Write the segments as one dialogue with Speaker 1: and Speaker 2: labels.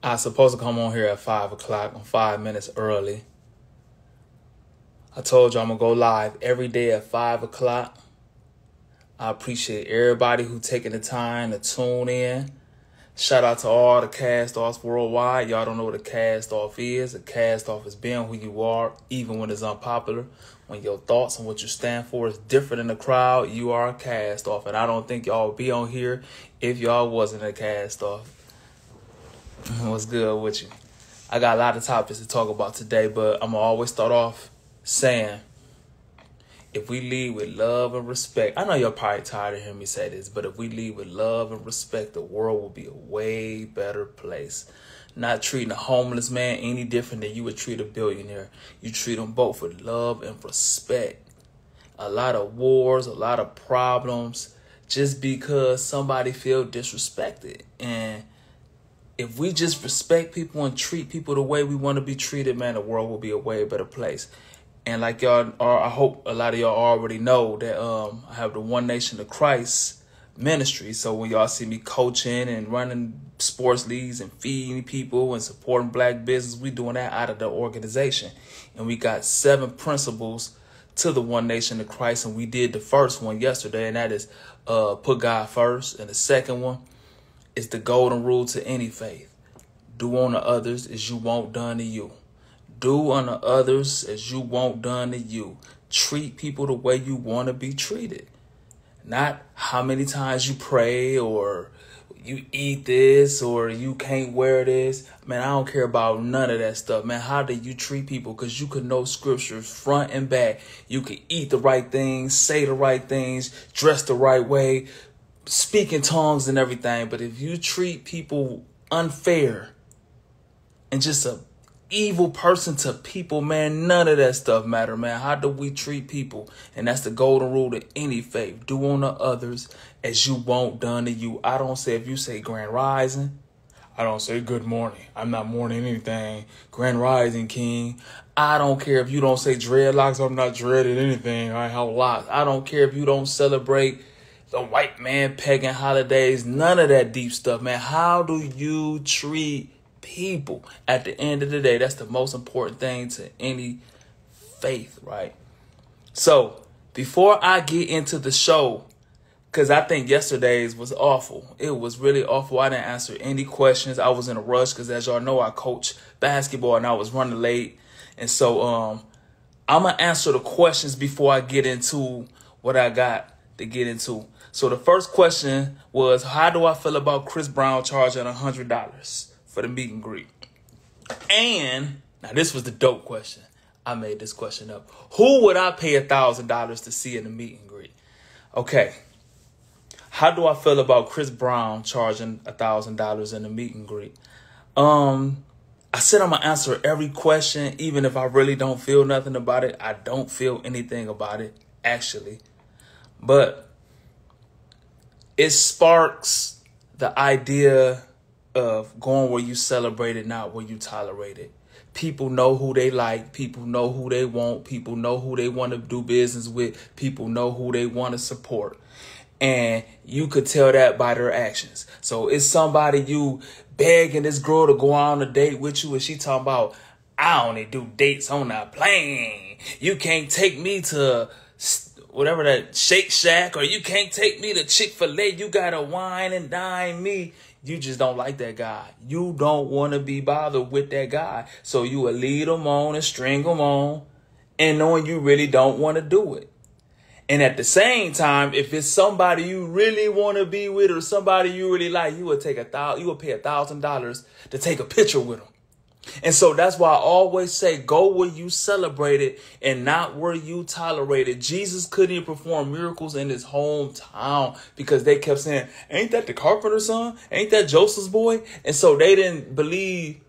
Speaker 1: I was supposed to come on here at 5 o'clock. I'm 5 minutes early. I told you I'm going to go live every day at 5 o'clock. I appreciate everybody who taking the time to tune in. Shout out to all the cast-offs worldwide. Y'all don't know what a cast-off is. A cast-off is being who you are, even when it's unpopular. When your thoughts and what you stand for is different in the crowd, you are a cast-off. And I don't think y'all would be on here if y'all wasn't a cast-off. What's good with you? I got a lot of topics to talk about today, but I'm going to always start off saying, if we lead with love and respect, I know you're probably tired of hearing me say this, but if we lead with love and respect, the world will be a way better place. Not treating a homeless man any different than you would treat a billionaire. You treat them both with love and respect. A lot of wars, a lot of problems, just because somebody feel disrespected. And if we just respect people and treat people the way we want to be treated, man, the world will be a way better place. And like y'all are, I hope a lot of y'all already know that I have the One Nation of Christ ministry. So when y'all see me coaching and running sports leagues and feeding people and supporting black business, we doing that out of the organization. And we got 7 principles to the One Nation of Christ. And we did the first one yesterday, and that is put God first. And the second one is the golden rule to any faith. Do unto others as you want done to you. Do unto others as you want done to you. Treat people the way you want to be treated. Not how many times you pray or you eat this or you can't wear this. Man, I don't care about none of that stuff, man. How do you treat people? Because you can know scriptures front and back. You can eat the right things, say the right things, dress the right way, speak in tongues and everything. But if you treat people unfair and just a evil person to people, man, none of that stuff matter, man. How do we treat people? And that's the golden rule to any faith. Do unto others as you want done to you. I don't say, if you say Grand Rising, I don't say good morning. I'm not mourning anything. Grand Rising, King. I don't care if you don't say dreadlocks. I'm not dreading anything. I have locks. I don't care if you don't celebrate the white man pagan holidays. None of that deep stuff, man. How do you treat people? At the end of the day, that's the most important thing to any faith, right? So before I get into the show, because I think yesterday's was awful. It was really awful. I didn't answer any questions. I was in a rush because, as y'all know, I coach basketball and I was running late. And so I'm going to answer the questions before I get into what I got to get into. So the first question was, how do I feel about Chris Brown charging $100 for the meet and greet? And now this was the dope question. I made this question up. Who would I pay $1,000 to see in the meet and greet? Okay. How do I feel about Chris Brown charging $1,000 in the meet and greet? I said I'm going to answer every question, even if I really don't feel nothing about it. I don't feel anything about it, actually. But it sparks the idea of going where you celebrate it, not where you tolerate it. People know who they like. People know who they want. People know who they want to do business with. People know who they want to support. And you could tell that by their actions. So it's somebody you begging this girl to go on a date with you, and she talking about, I only do dates on a plane. You can't take me to whatever that Shake Shack, or you can't take me to Chick-fil-A. You gotta wine and dine me. You just don't like that guy. You don't want to be bothered with that guy. So you will lead him on and string him on, and knowing you really don't want to do it. And at the same time, if it's somebody you really want to be with or somebody you really like, you would pay $1,000 to take a picture with them. And so that's why I always say, go where you celebrate it and not where you tolerate it. Jesus couldn't even perform miracles in his hometown because they kept saying, ain't that the carpenter's son? Ain't that Joseph's boy? And so they didn't believe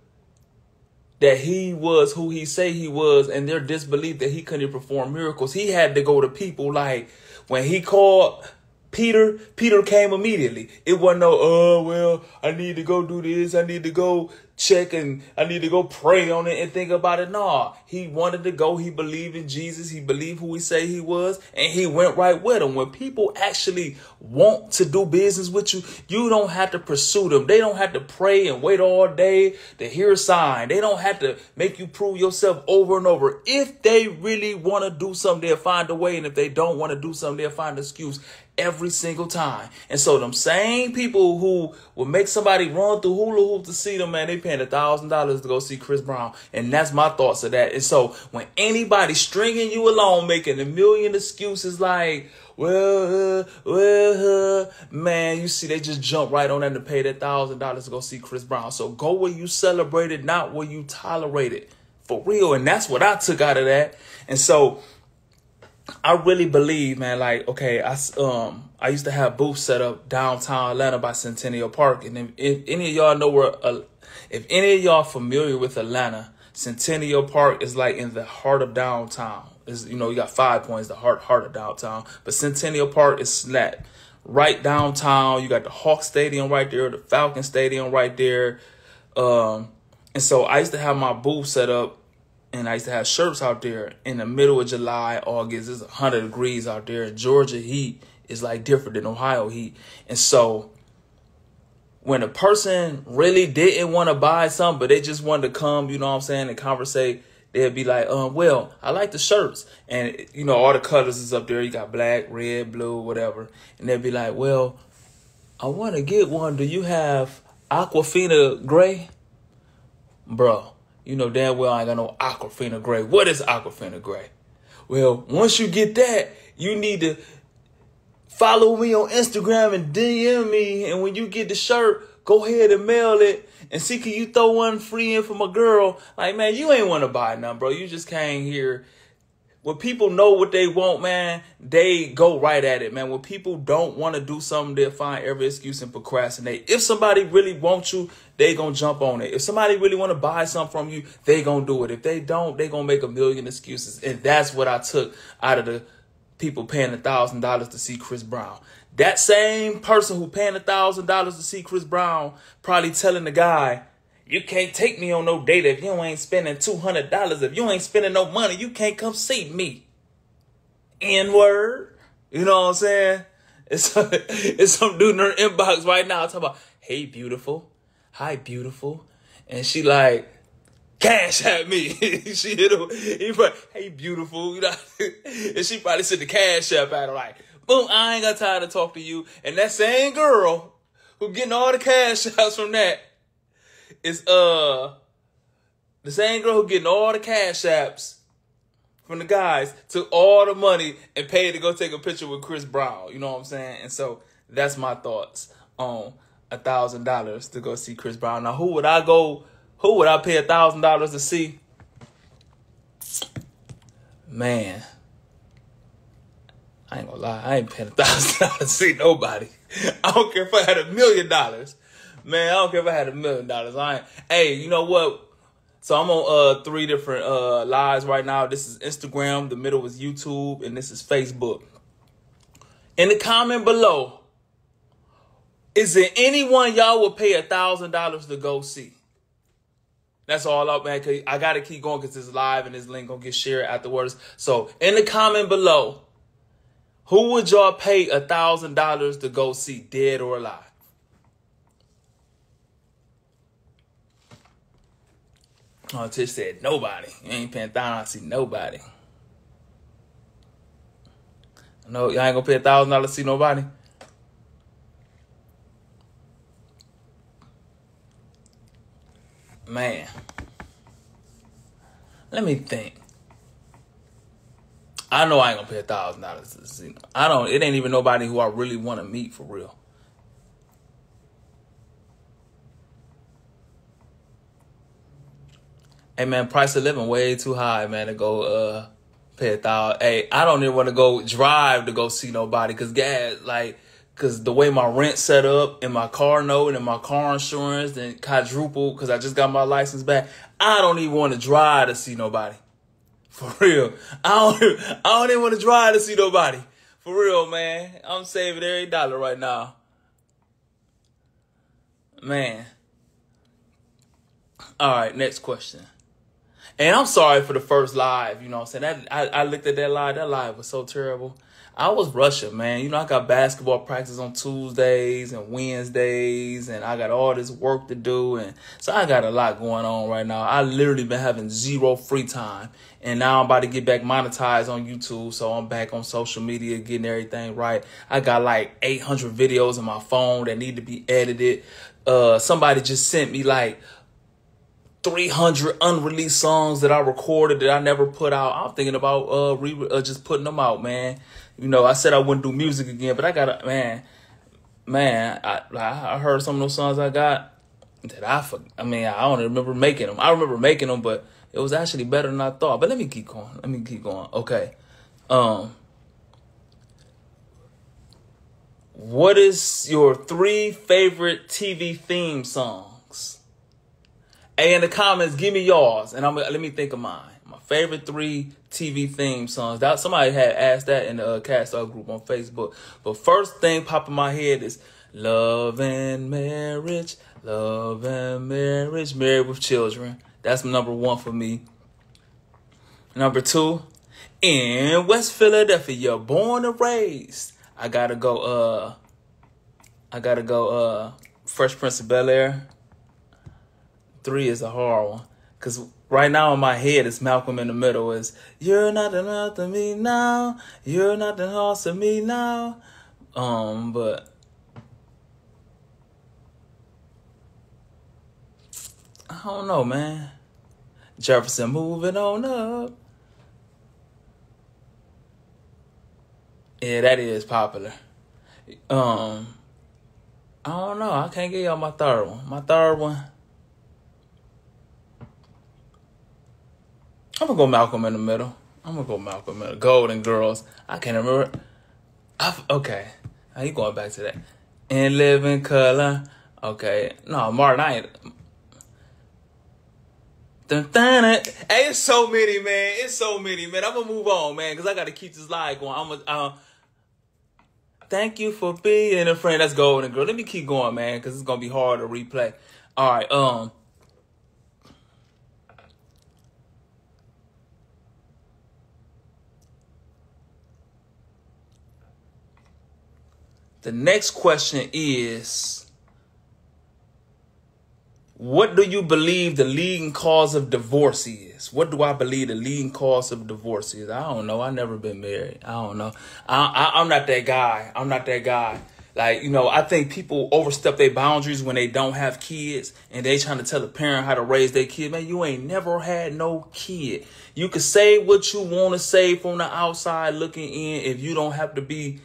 Speaker 1: that he was who he say he was, and their disbelief that he couldn't perform miracles. He had to go to people like when he called Peter came immediately. It wasn't no, oh, well, I need to go do this. I need to go check and I need to go pray on it and think about it. No, he wanted to go. He believed in Jesus. He believed who he said he was, and he went right with him. When people actually want to do business with you, you don't have to pursue them. They don't have to pray and wait all day to hear a sign. They don't have to make you prove yourself over and over. If they really want to do something, they'll find a way. And if they don't want to do something, they'll find an excuse every single time. And so them same people who will make somebody run through hula hoop to see them, man, they paying $1,000 to go see Chris Brown. And that's my thoughts of that. And so when anybody stringing you along, making a million excuses like, well, man, you see, they just jump right on that to pay that $1,000 to go see Chris Brown. So go where you celebrate it, not where you tolerate it. For real. And that's what I took out of that. And so I really believe, man, like, okay, I used to have booths set up downtown Atlanta by Centennial Park. And if any of y'all know if any of y'all familiar with Atlanta, Centennial Park is like in the heart of downtown. You got 5 Points, the heart of downtown. But Centennial Park is slapped right downtown. You got the Hawk Stadium right there, the Falcon Stadium right there. And so I used to have my booth set up. And I used to have shirts out there in the middle of July, August. It's 100 degrees out there. And Georgia heat is like different than Ohio heat. And so when a person really didn't want to buy something, but they just wanted to come, you know what I'm saying, and conversate, they'd be like, well, I like the shirts. And, all the colors is up there. You got black, red, blue, whatever. And they'd be like, well, I want to get one. Do you have Aquafina gray? Bro. You know damn well I ain't got no Aquafina gray. What is Aquafina gray? Well, once you get that, you need to follow me on Instagram and DM me. And when you get the shirt, go ahead and mail it. And see, can you throw one free in for my girl? Like, man, you ain't want to buy nothing, bro. You just came here. When people know what they want, man, they go right at it, man. When people don't want to do something, they'll find every excuse and procrastinate. If somebody really wants you, they going to jump on it. If somebody really want to buy something from you, they going to do it. If they don't, they going to make a million excuses. And that's what I took out of the people paying $1,000 to see Chris Brown. That same person who paying $1,000 to see Chris Brown probably telling the guy, you can't take me on no date if you ain't spending $200. If you ain't spending no money, you can't come see me. N-word. You know what I'm saying? It's some dude in her inbox right now talking about, hey, beautiful. Hi, beautiful. And she like, cash at me. She hit him. He probably, hey, beautiful. And she probably sent the cash app at her like, boom, I ain't got time to talk to you. And that same girl who getting all the cash outs from that, is the same girl who getting all the cash apps from the guys, took all the money and paid to go take a picture with Chris Brown. You know what I'm saying? And so that's my thoughts on $1,000 to go see Chris Brown. Now, who would I pay $1,000 to see? Man, I ain't gonna lie. I ain't paying $1,000 to see nobody. I don't care if I had $1 million. Man, I don't care if I had $1 million. Hey, you know what? So I'm on 3 different lives right now. This is Instagram, the middle is YouTube, and this is Facebook. In the comment below, is there anyone y'all would pay $1,000 to go see? That's all up, man. Cause I gotta keep going because it's live and this link gonna get shared afterwards. So in the comment below, who would y'all pay $1,000 to go see, dead or alive? Oh, Tish said nobody. You ain't paying $1,000 to see nobody. No, y'all ain't gonna pay $1,000 to see nobody. Man, let me think. I know I ain't gonna pay $1,000 to see. It ain't even nobody who I really want to meet for real. Hey man, price of living way too high, man, to go pay $1,000. Hey, I don't even want to go drive to go see nobody because because the way my rent set up and my car note and my car insurance and quadrupled because I just got my license back. I don't even want to drive to see nobody. For real. I don't even want to drive to see nobody. For real, man. I'm saving every dollar right now. Man. All right, next question. And I'm sorry for the first live, you know what I'm saying? I looked at that live. That live was so terrible. I was rushing, man. You know, I got basketball practice on Tuesdays and Wednesdays, and I got all this work to do. And so I got a lot going on right now. I literally been having zero free time. And now I'm about to get back monetized on YouTube. So I'm back on social media, getting everything right. I got like 800 videos on my phone that need to be edited. Somebody just sent me like 300 unreleased songs that I recorded that I never put out. I'm thinking about just putting them out, man. You know, I said I wouldn't do music again, but I got man, I heard some of those songs I got that I don't remember making them. I remember making them, but it was actually better than I thought. But let me keep going. Okay. What is your 3 favorite TV theme songs? Hey, in the comments, give me yours, and let me think of mine. My favorite 3 TV theme songs. That somebody had asked that in the Cast Up group on Facebook. But first thing popping in my head is Love and Marriage, Married with Children. That's number 1 for me. Number 2, in West Philadelphia, born and raised. I gotta go Fresh Prince of Bel-Air. 3 is a hard one. Because right now in my head, it's Malcolm in the Middle. Is you're not enough to me now. You're not the house of me now. But I don't know, man. Jefferson moving on up. Yeah, that is popular. I don't know. I can't give y'all my third one. My third one, I'm going to go Malcolm in the Middle. Golden Girls. I can't remember. Okay. Now you going back to that. In Living Color. Okay. No, Martin, I ain't. Hey, it's so many, man. I'm going to move on, man, because I got to keep this live going. Thank you for being a friend. That's Golden Girl. Let me keep going, man, because it's going to be hard to replay. All right. The next question is, what do you believe the leading cause of divorce is? What do I believe the leading cause of divorce is? I don't know. I've never been married. I don't know. I'm not that guy. Like, you know, I think people overstep their boundaries when they don't have kids and they trying to tell a parent how to raise their kid. Man, you ain't never had no kid. You can say what you want to say from the outside looking in if you don't have to be.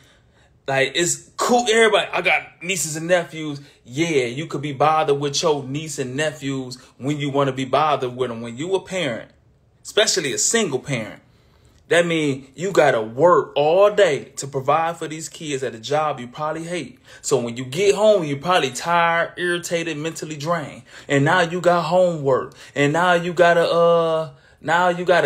Speaker 1: Like, it's cool. Everybody, I got nieces and nephews. Yeah, you could be bothered with your niece and nephews when you want to be bothered with them. When you a parent, especially a single parent, that means you got to work all day to provide for these kids at a job you probably hate. So when you get home, you're probably tired, irritated, mentally drained. And now you got homework. And now you got to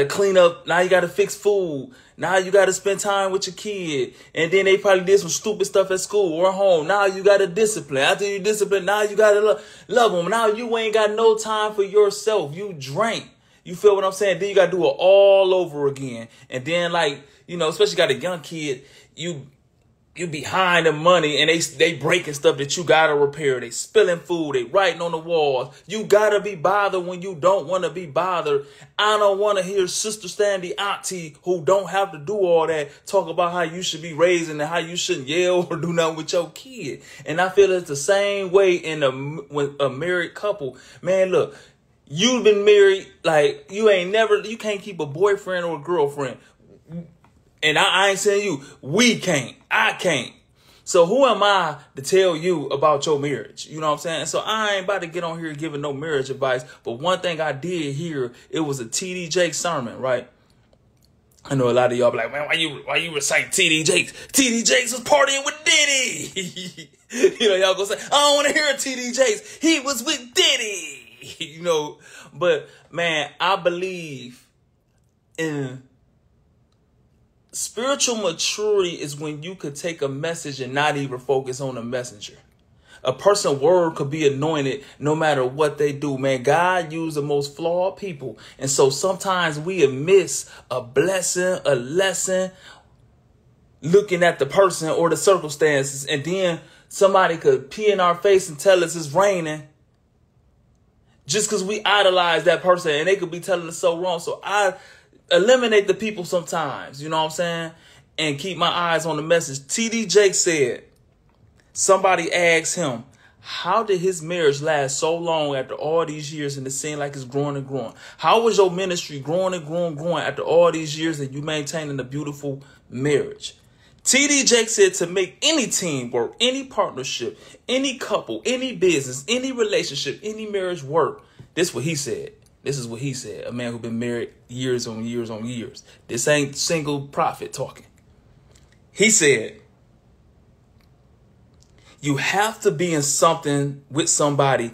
Speaker 1: clean up. Now you got to fix food. Now you got to spend time with your kid. And then they probably did some stupid stuff at school or home. Now you got to discipline. After you discipline, now you got to love them. Now you ain't got no time for yourself. You drank. You feel what I'm saying? Then you got to do it all over again. And then, like, you know, especially got a young kid, you behind the money and they breaking stuff that you got to repair. They spilling food. They writing on the walls. You got to be bothered when you don't want to be bothered. I don't want to hear Sister Sandy auntie who don't have to do all that talk about how you should be raising and how you shouldn't yell or do nothing with your kid. And I feel it's the same way with a married couple. Man, look, you've been married, like, you can't keep a boyfriend or a girlfriend. And I ain't saying you, we can't, I can't. So who am I to tell you about your marriage? You know what I'm saying? So I ain't about to get on here giving no marriage advice. But one thing I did hear, it was a TD Jakes sermon, right? I know a lot of y'all be like, man, why you recite TD Jakes? TD Jakes was partying with Diddy. You know, y'all gonna say, I don't want to hear TD Jakes. He was with Diddy. You know, but man, I believe in spiritual maturity is when you could take a message and not even focus on the messenger. A person's word could be anointed no matter what they do, man. God used the most flawed people. And so sometimes we miss a blessing, a lesson, looking at the person or the circumstances. And then somebody could pee in our face and tell us it's raining just because we idolize that person, and they could be telling us so wrong. So I eliminate the people sometimes, you know what I'm saying? And keep my eyes on the message. T.D. Jakes said, somebody asked him, how did his marriage last so long after all these years and it seemed like it's growing and growing? How was your ministry growing and growing after all these years and you maintaining a beautiful marriage? T.D. Jakes said to make any team work, any partnership, any couple, any business, any relationship, any marriage work. This is what he said. This is what he said. A man who's been married years on years on years. This ain't single prophet talking. He said, you have to be in something with somebody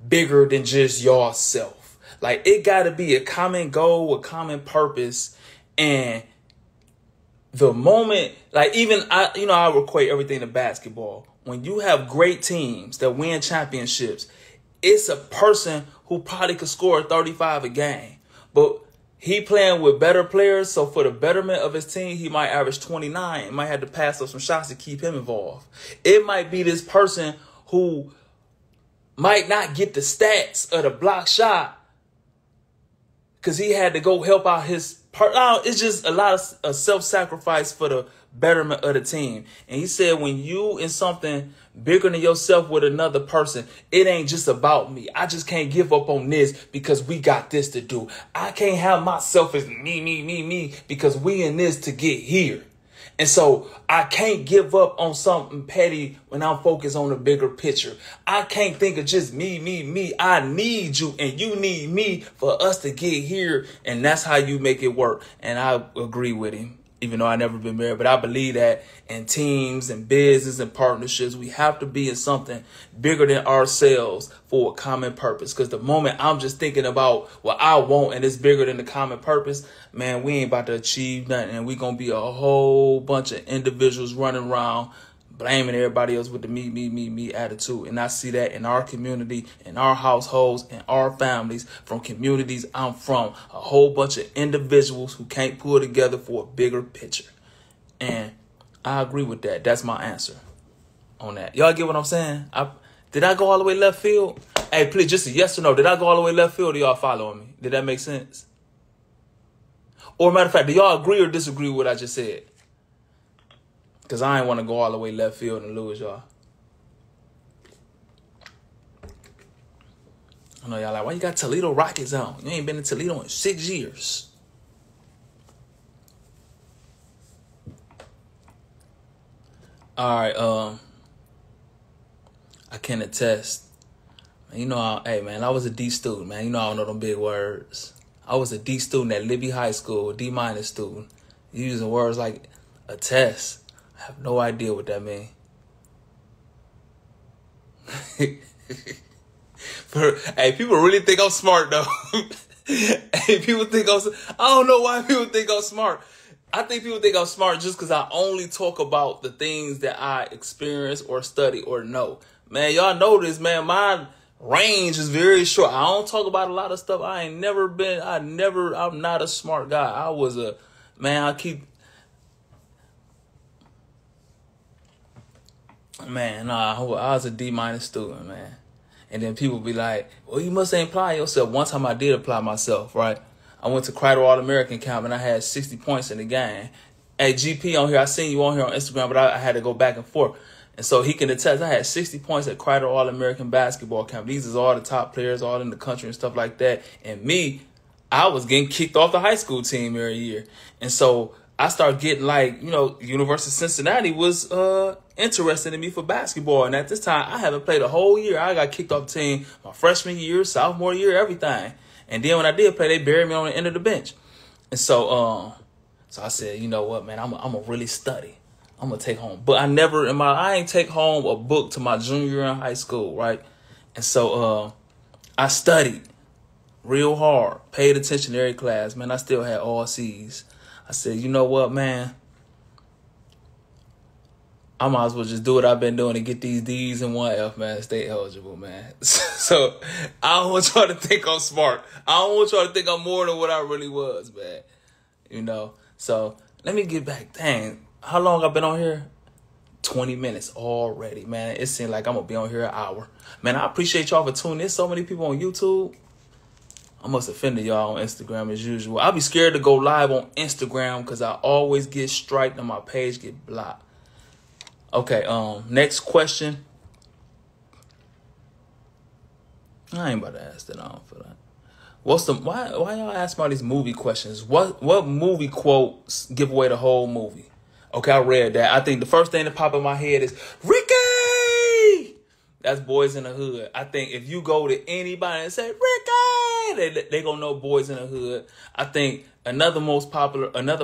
Speaker 1: bigger than just yourself. Like, it got to be a common goal, a common purpose. And the moment, like, even I equate everything to basketball. When you have great teams that win championships, it's a person who probably could score 35 a game, but he playing with better players. So for the betterment of his team, he might average 29. Might have to pass up some shots to keep him involved. It might be this person who might not get the stats of the block shot because he had to go help out his part. It's just a lot of self-sacrifice for the betterment of the team. And he said, when you in something bigger than yourself with another person, it ain't just about me. I just can't give up on this because we got this to do. I can't have myself as me because we in this to get here. And so I can't give up on something petty when I'm focused on the bigger picture. I can't think of just me. I need you and you need me for us to get here. And that's how you make it work. And I agree with him, even though I never been married. But I believe that in teams and business and partnerships, we have to be in something bigger than ourselves for a common purpose. Because the moment I'm just thinking about what I want and it's bigger than the common purpose, man, we ain't about to achieve nothing. And we going to be a whole bunch of individuals running around blaming everybody else with the me attitude. And I see that in our community, in our households, in our families, from communities I'm from, a whole bunch of individuals who can't pull together for a bigger picture. And I agree with that. That's my answer on that. Y'all get what I'm saying? Did I go all the way left field? Hey, please, just a yes or no. Did I go all the way left field or y'all following me? Did that make sense? Or matter of fact, do y'all agree or disagree with what I just said? Because I ain't want to go all the way left field and lose y'all. I know y'all like, why you got Toledo Rockets on? You ain't been in Toledo in 6 years. All right, I can attest. You know, hey, man, I was a D student, man. You know I don't know them big words. I was a D student at Libby High School, a D- student. Using words like attest. I have no idea what that means. Hey, people really think I'm smart, though. Hey, people think I don't know why people think I'm smart. I think people think I'm smart just because I only talk about the things that I experience or study or know. Man, y'all know this, man. My range is very short. I don't talk about a lot of stuff. I'm not a smart guy. I was a, man, I was a D- student, man. And then people be like, well, you must ain't apply yourself. One time I did apply myself, right? I went to Crider All-American camp and I had 60 points in the game. Hey, GP on here, I seen you on here on Instagram, but I had to go back and forth. And so he can attest, I had 60 points at Crider All-American basketball camp. These is all the top players all in the country and stuff like that. And me, I was getting kicked off the high school team every year. And so I started getting like, University of Cincinnati was interested in me for basketball. And at this time, I haven't played a whole year. I got kicked off the team my freshman year, sophomore year, everything. And then when I did play, they buried me on the end of the bench. And so I said, you know what, man, I'm going to really study. I'm going to take home. But I ain't take home a book to my junior year in high school, right? And so I studied real hard, paid attention to every class. Man, I still had all C's. I said, you know what, man, I might as well just do what I've been doing and get these D's and 1F, man. Stay eligible, man. So I don't want y'all to think I'm smart. I don't want y'all to think I'm more than what I really was, man. You know? So let me get back. Dang, how long I've been on here? 20 minutes already, man. It seems like I'm going to be on here an hour. Man, I appreciate y'all for tuning in. So many people on YouTube. I must offend y'all on Instagram as usual. I'll be scared to go live on Instagram because I always get striked and my page get blocked. Okay, next question. I ain't about to ask that. I don't feel that. Why y'all ask me all these movie questions? What movie quotes give away the whole movie? Okay, I read that. I think the first thing that popped in my head is Ricky. That's Boys in the Hood. I think if you go to anybody and say Ricky, they gonna know Boys in the Hood. I think another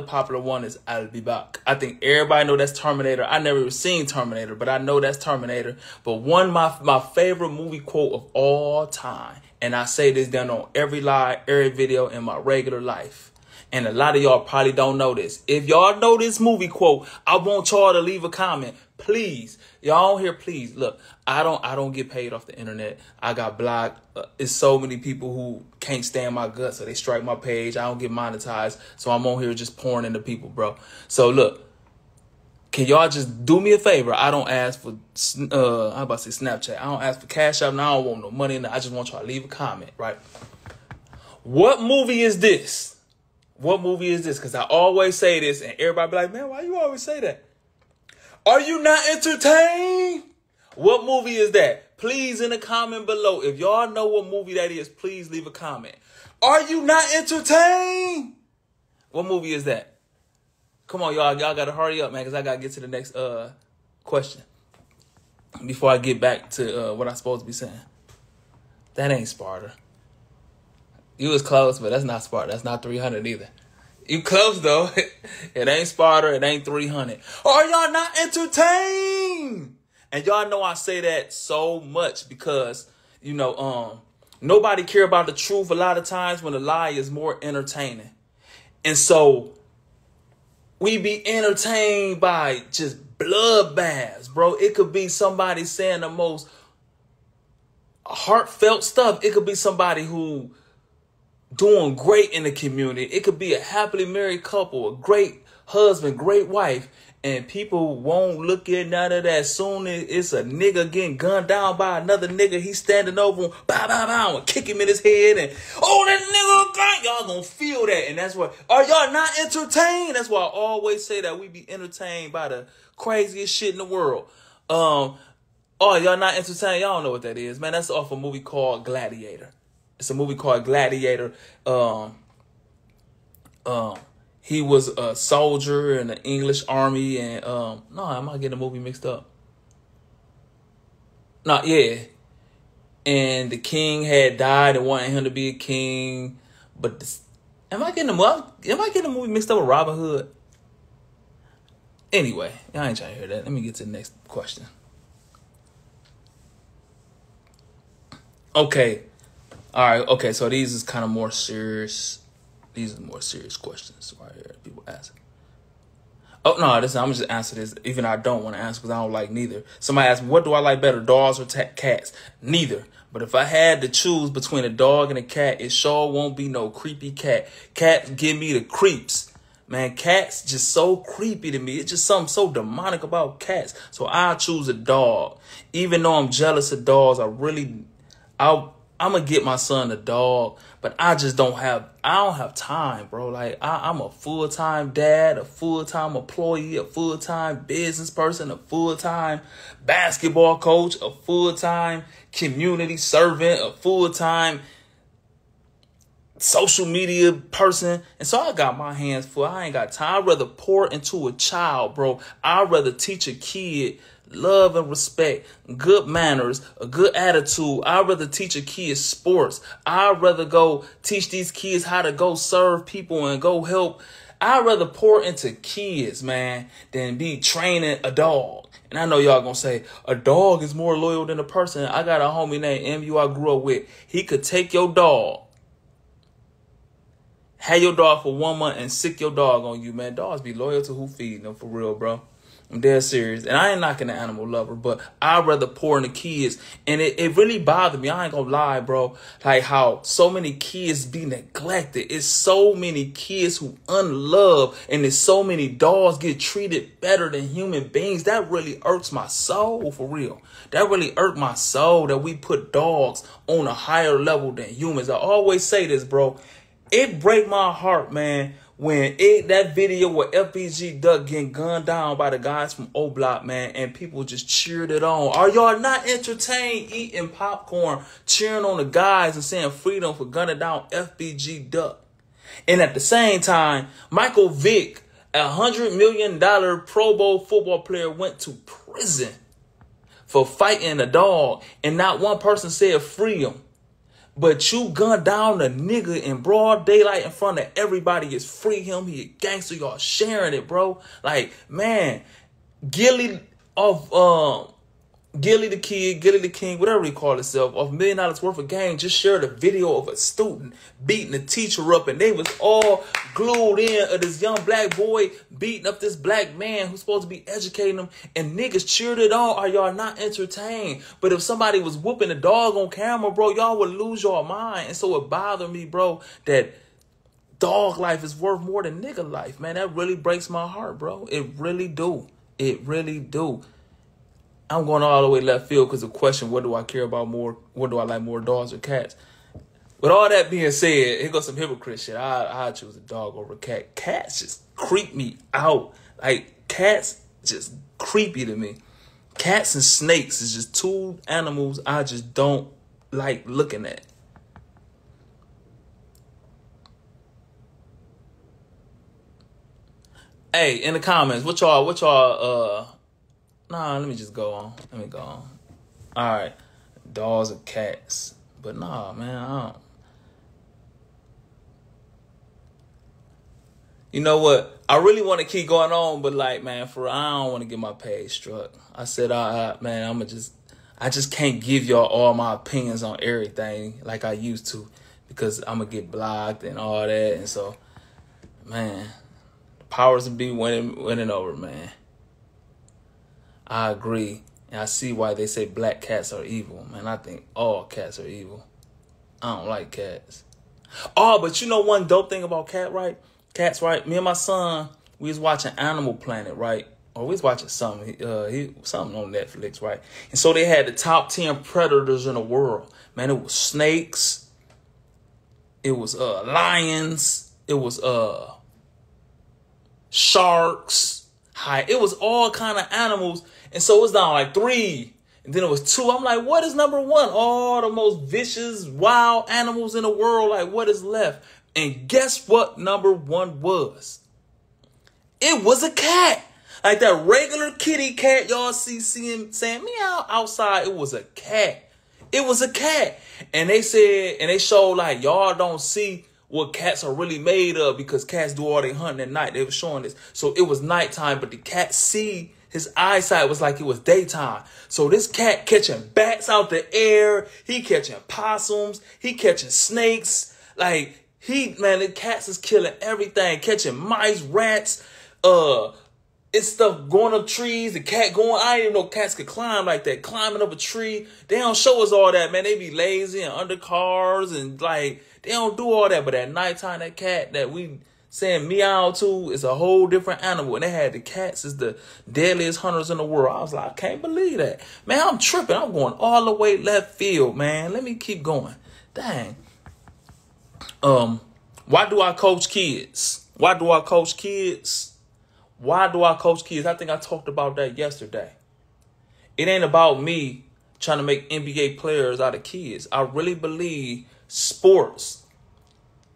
Speaker 1: popular one is I'll Be Back. I think everybody know that's Terminator. I never even seen Terminator, but I know that's Terminator. But one of my favorite movie quote of all time, and I say this down on every live, every video in my regular life. And a lot of y'all probably don't know this. If y'all know this movie quote, I want y'all to leave a comment. Please. Y'all here, please. Look, I don't get paid off the internet. I got blocked. It's so many people who can't stand my guts, so they strike my page. I don't get monetized. So I'm on here just pouring into people, bro. So look, can y'all just do me a favor? I don't ask for, I'm about to say Snapchat. I don't ask for Cash App, and I don't want no money. I just want y'all to leave a comment, right? What movie is this? What movie is this? Because I always say this, and everybody be like, man, why you always say that? Are you not entertained? What movie is that? Please, in the comment below, if y'all know what movie that is, please leave a comment. Are you not entertained? What movie is that? Come on, y'all. Y'all got to hurry up, man, because I got to get to the next question before I get back to what I'm supposed to be saying. That ain't Sparta. You was close, but that's not Sparta. That's not 300 either. You close, though. It ain't Sparta. It ain't 300. Are y'all not entertained? And y'all know I say that so much because, you know, nobody care about the truth a lot of times when the lie is more entertaining. And so we be entertained by just bloodbaths, bro. It could be somebody saying the most heartfelt stuff. It could be somebody who doing great in the community. It could be a happily married couple, a great husband, great wife, and people won't look at none of that. Soon as it's a nigga getting gunned down by another nigga, he's standing over him, bow, bow, bow, and kick him in his head, and oh, that nigga gun. Y'all gonna feel that, and that's why. Are y'all not entertained? That's why I always say that we be entertained by the craziest shit in the world. Oh, y'all not entertained? Y'all don't know what that is, man. That's off a movie called Gladiator. It's a movie called Gladiator. He was a soldier in the English army, and no, I'm not getting the movie mixed up. No, yeah. And the king had died and wanted him to be a king. But am I getting the movie mixed up with Robin Hood? Anyway, I ain't trying to hear that. Let me get to the next question. Okay. All right, okay, so these is kind of more serious. These are the more serious questions right here. People ask. Oh, no, I'm just answer this. Even I don't want to answer because I don't like neither. Somebody asked me, what do I like better, dogs or cats? Neither. But if I had to choose between a dog and a cat, it sure won't be no creepy cat. Cats give me the creeps. Man, cats just so creepy to me. It's just something so demonic about cats. So I choose a dog. Even though I'm jealous of dogs, I'm going to get my son a dog, but I don't have time, bro. Like, I'm a full-time dad, a full-time employee, a full-time business person, a full-time basketball coach, a full-time community servant, a full-time social media person. And so I got my hands full. I ain't got time. I'd rather pour into a child, bro. I'd rather teach a kid love and respect, good manners, a good attitude. I'd rather teach a kid sports. I'd rather go teach these kids how to go serve people and go help. I'd rather pour into kids, man, than be training a dog. And I know y'all gonna say, a dog is more loyal than a person. I got a homie named MU I grew up with. He could take your dog, have your dog for 1 month, and sick your dog on you, man. Dogs be loyal to who feeding them, for real, bro. I'm dead serious. And I ain't knocking the animal lover, but I'd rather pour into kids. And it really bothered me. I ain't gonna lie, bro. Like how so many kids be neglected. It's so many kids who unloved. And there's so many dogs get treated better than human beings. That really irks my soul, for real. That really irked my soul that we put dogs on a higher level than humans. I always say this, bro. It break my heart, man, when that video with FBG Duck getting gunned down by the guys from O Block, man, and people just cheered it on. Are y'all not entertained eating popcorn, cheering on the guys and saying freedom for gunning down FBG Duck? And at the same time, Michael Vick, $100 million Pro Bowl football player, went to prison for fighting a dog, and not one person said free him. But you gunned down a nigga in broad daylight in front of everybody. Is free him. He a gangster. Y'all sharing it, bro. Like, man, Gilly the Kid, Gilly the King, whatever he called himself, of $1 million worth of game, just shared a video of a student beating a teacher up, and they was all glued in of this young black boy beating up this black man who's supposed to be educating them, and niggas cheered it on. Are y'all not entertained? But if somebody was whooping a dog on camera, bro, y'all would lose your mind. And so it bothered me, bro, that dog life is worth more than nigga life, man. That really breaks my heart, bro. It really do. It really do. I'm going all the way left field because the question, what do I care about more? What do I like more, dogs or cats? With all that being said, here goes some hypocrite shit. I choose a dog over a cat. Cats just creep me out. Like, cats just creepy to me. Cats and snakes is just two animals I just don't like looking at. Hey, in the comments, what y'all, nah, let me just go on. Let me go on. All right. Dogs or cats. But nah, man, I don't. You know what? I really want to keep going on, but like, man, I don't want to get my page struck. I said, man, I just can't give y'all all my opinions on everything like I used to, because I'm going to get blocked and all that. And so, man, the powers that be winning over, man. I agree, and I see why they say black cats are evil, man. I think all cats are evil. I don't like cats. Oh, but you know one dope thing about cats, right? Me and my son, we was watching Animal Planet, right? Or we was watching something, something on Netflix, right? And so they had the top 10 predators in the world. Man, it was snakes. It was lions. It was sharks. It was all kind of animals. And so it was down like 3. And then it was 2. I'm like, what is number 1? All the most vicious, wild animals in the world. Like, what is left? And guess what number 1 was? It was a cat. Like that regular kitty cat y'all saying meow outside. It was a cat. It was a cat. And they said, and they showed like, y'all don't see what cats are really made of, because cats do all their hunting at night. They were showing this. So it was nighttime, but the cat his eyesight was like it was daytime. So this cat catching bats out the air. He catching possums. He catching snakes. Like, the cats is killing everything. Catching mice, rats, it's stuff going up trees. The cat going, I didn't even know cats could climb like that. Climbing up a tree. They don't show us all that, man. They be lazy and under cars and like, they don't do all that. But at nighttime, that cat that we saying meow to is a whole different animal. And they had the cats as the deadliest hunters in the world. I was like, I can't believe that. Man, I'm tripping. I'm going all the way left field, man. Let me keep going. Dang. Why do I coach kids? Why do I coach kids? Why do I coach kids? I think I talked about that yesterday. It ain't about me trying to make NBA players out of kids. I really believe sports,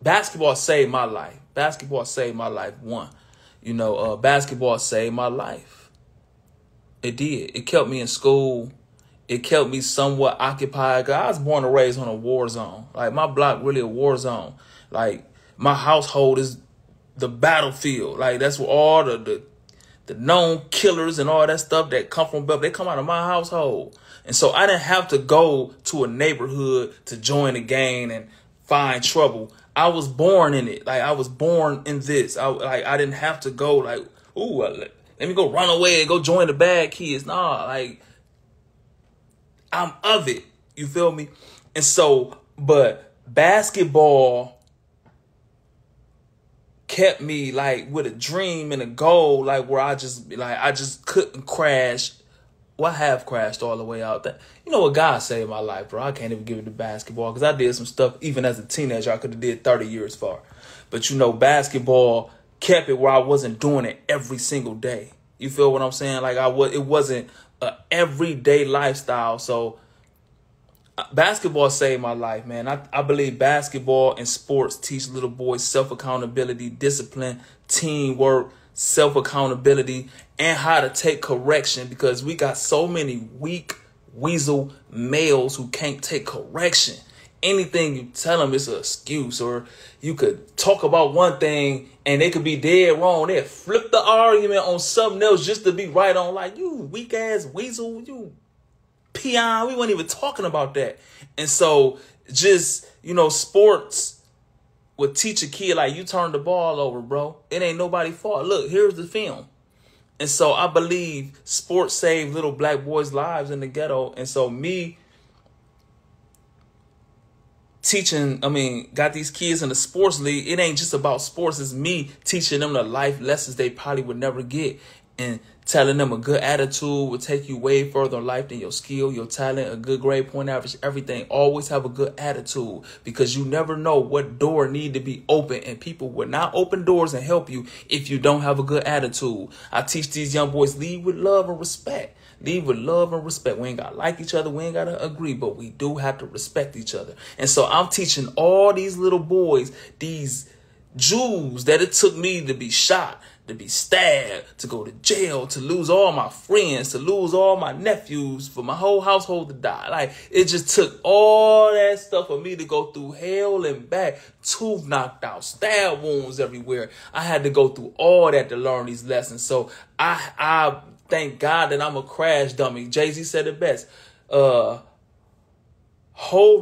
Speaker 1: basketball saved my life. Basketball saved my life. Basketball saved my life. It did. It kept me in school. It kept me somewhat occupied. I was born and raised on a war zone. Like, my block really a war zone. Like, my household is the battlefield. Like, that's where all the known killers and all that stuff that come from, they come out of my household. And so I didn't have to go to a neighborhood to join a gang and find trouble. I was born in it. Like, I was born in this. I didn't have to go like, ooh, let me go run away and go join the bad kids. Nah, like, I'm of it. You feel me? And so, but basketball kept me like with a dream and a goal, like where I just couldn't crash. Well, I have crashed all the way out there. You know what God saved my life, bro? I can't even give it to basketball because I did some stuff even as a teenager I could have did 30 years for. But you know, basketball kept it where I wasn't doing it every single day. You feel what I'm saying? Like it wasn't a everyday lifestyle. So basketball saved my life, man. I believe basketball and sports teach little boys self-accountability, discipline, teamwork, self-accountability, and how to take correction, because we got so many weak weasel males who can't take correction. Anything you tell them is an excuse, or you could talk about one thing and they could be dead wrong. They'll flip the argument on something else just to be right on. Like, you weak ass weasel, you peon. We weren't even talking about that. And so just, you know, sports would teach a kid, like, you turned the ball over, bro. It ain't nobody's fault. Look, here's the film. And so I believe sports saved little black boys' lives in the ghetto. And so me teaching, got these kids in the sports league, it ain't just about sports. It's me teaching them the life lessons they probably would never get, and telling them a good attitude will take you way further in life than your skill, your talent, a good grade point average, everything. Always have a good attitude, because you never know what door need to be open, and people will not open doors and help you if you don't have a good attitude. I teach these young boys, lead with love and respect. Lead with love and respect. We ain't got to like each other. We ain't got to agree, but we do have to respect each other. And so I'm teaching all these little boys, these Jews that it took me to be shot, to be stabbed, to go to jail, to lose all my friends, to lose all my nephews, for my whole household to die. Like, it just took all that stuff for me to go through hell and back, tooth knocked out, stab wounds everywhere. I had to go through all that to learn these lessons. So I thank God that I'm a crash dummy. Jay-Z said it best. Ho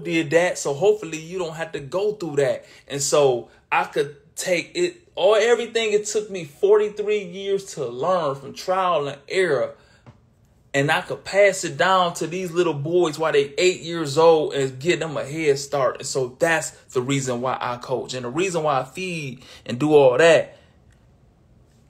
Speaker 1: did that, so hopefully you don't have to go through that. And so I could take it, or everything it took me 43 years to learn from trial and error, and I could pass it down to these little boys while they 8 years old and get them a head start. And so that's the reason why I coach, and the reason why I feed and do all that.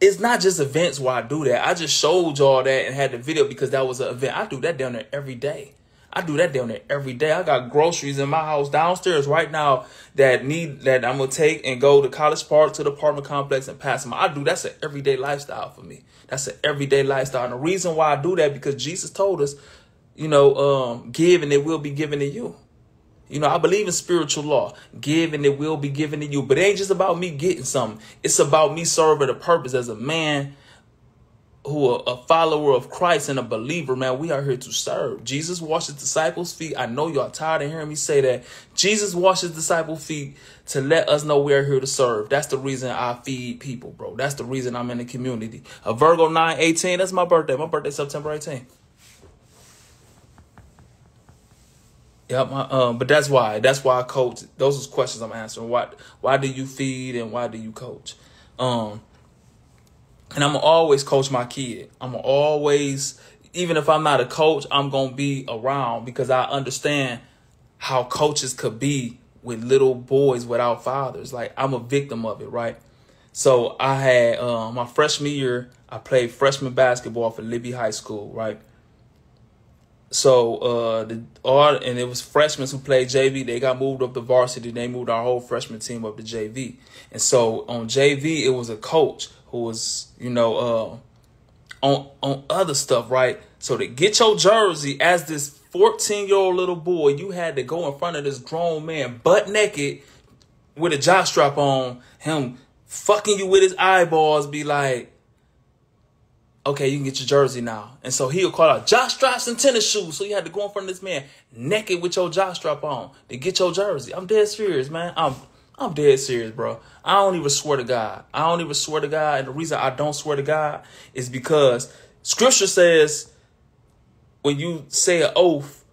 Speaker 1: It's not just events where I do that. I just showed y'all that and had the video because that was an event. I do that down there every day. I got groceries in my house downstairs right now that I'm going to take and go to College Park, to the apartment complex, and pass them. That's an everyday lifestyle for me. That's an everyday lifestyle. And the reason why I do that, because Jesus told us, give and it will be given to you. I believe in spiritual law. Give and it will be given to you. But it ain't just about me getting something. It's about me serving a purpose as a man who a follower of Christ and a believer, man. We are here to serve. Jesus washed his disciples' feet. I know y'all tired of hearing me say that. Jesus washed his disciples' feet to let us know we are here to serve. That's the reason I feed people, bro. That's the reason I'm in the community. A Virgo 9/18, that's my birthday. My birthday September 18th. Yeah, but that's why I coach. Those are questions I'm answering. Why do you feed and why do you coach? And I'm going to always coach my kid. I'm going to always, even if I'm not a coach, I'm going to be around, because I understand how coaches could be with little boys without fathers. Like, I'm a victim of it, right? So I had my freshman year, I played freshman basketball for Libby High School, right? So and it was freshmen who played JV. They got moved up to varsity. They moved our whole freshman team up to JV. And so on JV, it was a coach who was, on other stuff, right? So to get your jersey as this 14-year-old little boy, you had to go in front of this grown man butt naked with a jockstrap on, him fucking you with his eyeballs, be like, okay, you can get your jersey now. And so he'll call out jockstraps and tennis shoes. So you had to go in front of this man naked with your jockstrap on to get your jersey. I'm dead serious, man. I'm dead serious, bro. I don't even swear to God. And the reason I don't swear to God is because Scripture says when you say an oath,